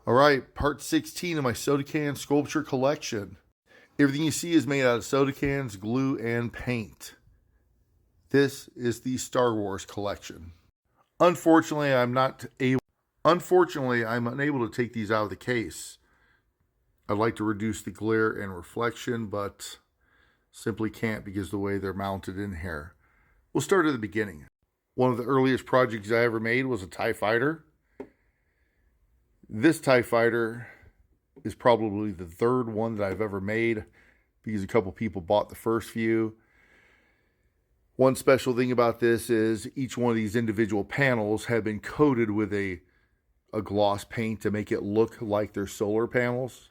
All right, part 16 of my soda can sculpture collection. Everything you see is made out of soda cans, glue, and paint. This is the Star Wars collection. Unfortunately, I'm unable to take these out of the case. I'd like to reduce the glare and reflection, but simply can't because of the way they're mounted in here. We'll start at the beginning. One of the earliest projects I ever made was a TIE fighter. This TIE fighter is probably the third one that I've ever made because a couple people bought the first few. One special thing about this is each one of these individual panels have been coated with a gloss paint to make it look like they're solar panels.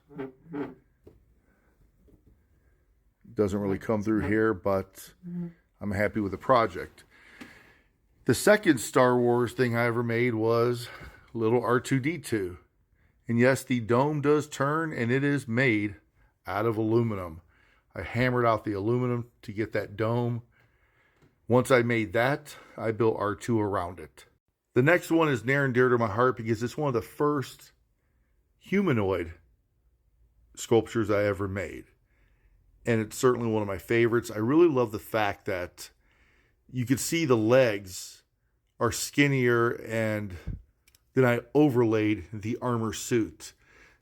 Doesn't really come through here, but I'm happy with the project. The second Star Wars thing I ever made was little R2-D2. And yes, the dome does turn, and it is made out of aluminum. I hammered out the aluminum to get that dome. Once I made that, I built R2 around it. The next one is near and dear to my heart because it's one of the first humanoid sculptures I ever made. And it's certainly one of my favorites. I really love the fact that you could see the legs are skinnier, and then I overlaid the armor suit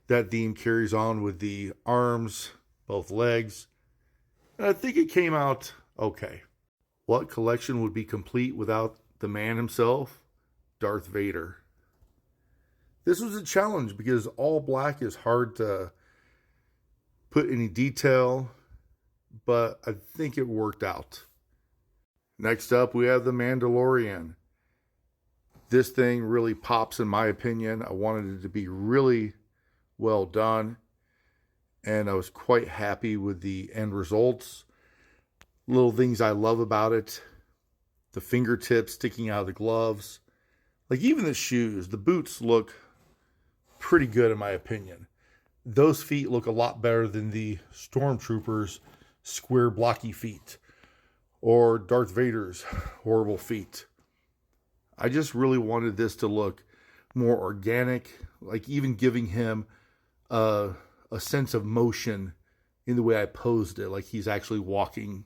that theme carries on with the arms, both legs. And I think it came out okay. What collection would be complete without the man himself? Darth Vader. This was a challenge because all black is hard to put any detail, but I think it worked out. Next up, we have the Mandalorian. This thing really pops in my opinion. I wanted it to be really well done, and I was quite happy with the end results. Little things I love about it: the fingertips sticking out of the gloves. Like even the shoes, the boots look pretty good in my opinion. Those feet look a lot better than the Stormtroopers' square blocky feet or Darth Vader's horrible feet. I just really wanted this to look more organic, like even giving him a sense of motion in the way I posed it, like he's actually walking.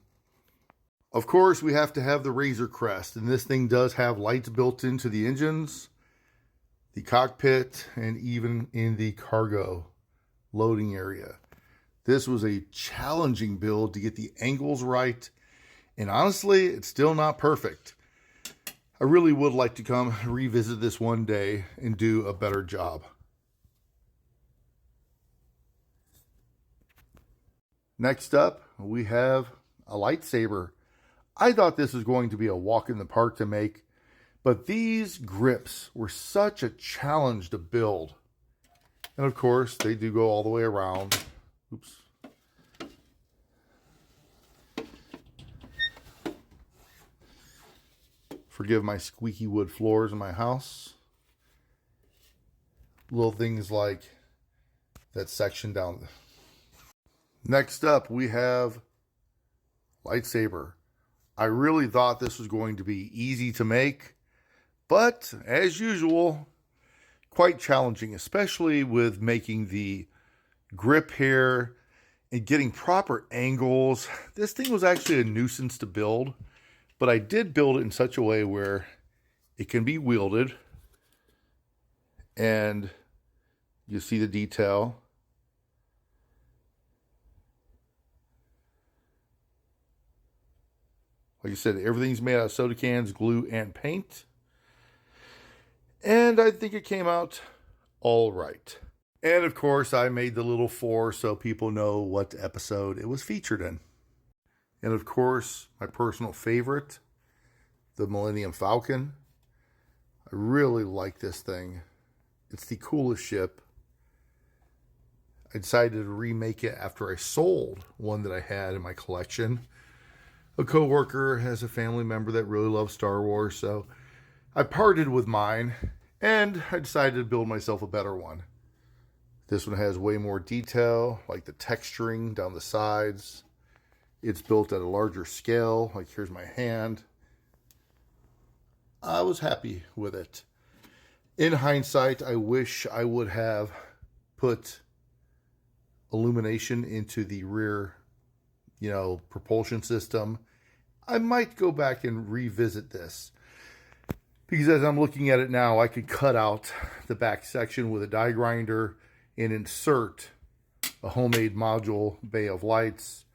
Of course, we have to have the Razor Crest, and this thing does have lights built into the engines, the cockpit, and even in the cargo loading area. This was a challenging build to get the angles right, and honestly, it's still not perfect. I really would like to come revisit this one day and do a better job. Next up, we have a lightsaber. I thought this was going to be a walk in the park to make, but these grips were such a challenge to build. And of course, they do go all the way around. Oops. Forgive my squeaky wood floors in my house. Little things like that section down. Next up, we have lightsaber. I really thought this was going to be easy to make, but as usual, quite challenging, especially with making the grip here and getting proper angles. This thing was actually a nuisance to build, but I did build it in such a way where it can be wielded, and you see the detail. Like I said, everything's made out of soda cans, glue, and paint. And I think it came out all right. And of course, I made the little 4 so people know what episode it was featured in. And of course, my personal favorite, the Millennium Falcon. I really like this thing. It's the coolest ship. I decided to remake it after I sold one that I had in my collection. A coworker has a family member that really loves Star Wars, so I parted with mine, and I decided to build myself a better one. This one has way more detail, like the texturing down the sides. It's built at a larger scale, like here's my hand. I was happy with it. In hindsight, I wish I would have put illumination into the rear, propulsion system, I might go back and revisit this. Because as I'm looking at it now, I could cut out the back section with a die grinder and insert a homemade module bay of lights.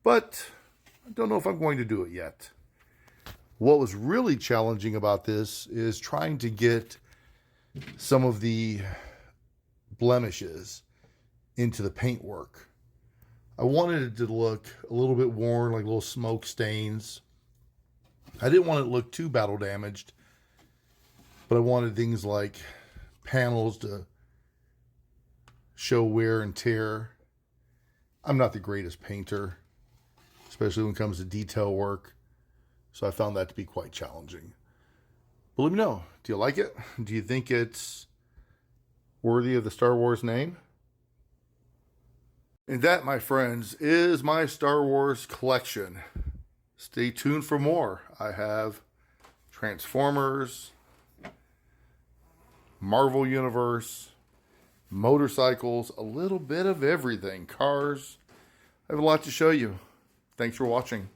But I don't know if I'm going to do it yet. What was really challenging about this is trying to get some of the blemishes into the paintwork. I wanted it to look a little bit worn, like little smoke stains. I didn't want it to look too battle damaged, but I wanted things like panels to show wear and tear. I'm not the greatest painter, especially when it comes to detail work, so I found that to be quite challenging. But let me know, do you like it? Do you think it's worthy of the Star Wars name? And that, my friends, is my Star Wars collection. Stay tuned for more. I have Transformers, Marvel Universe, motorcycles, a little bit of everything, cars. I have a lot to show you. Thanks for watching.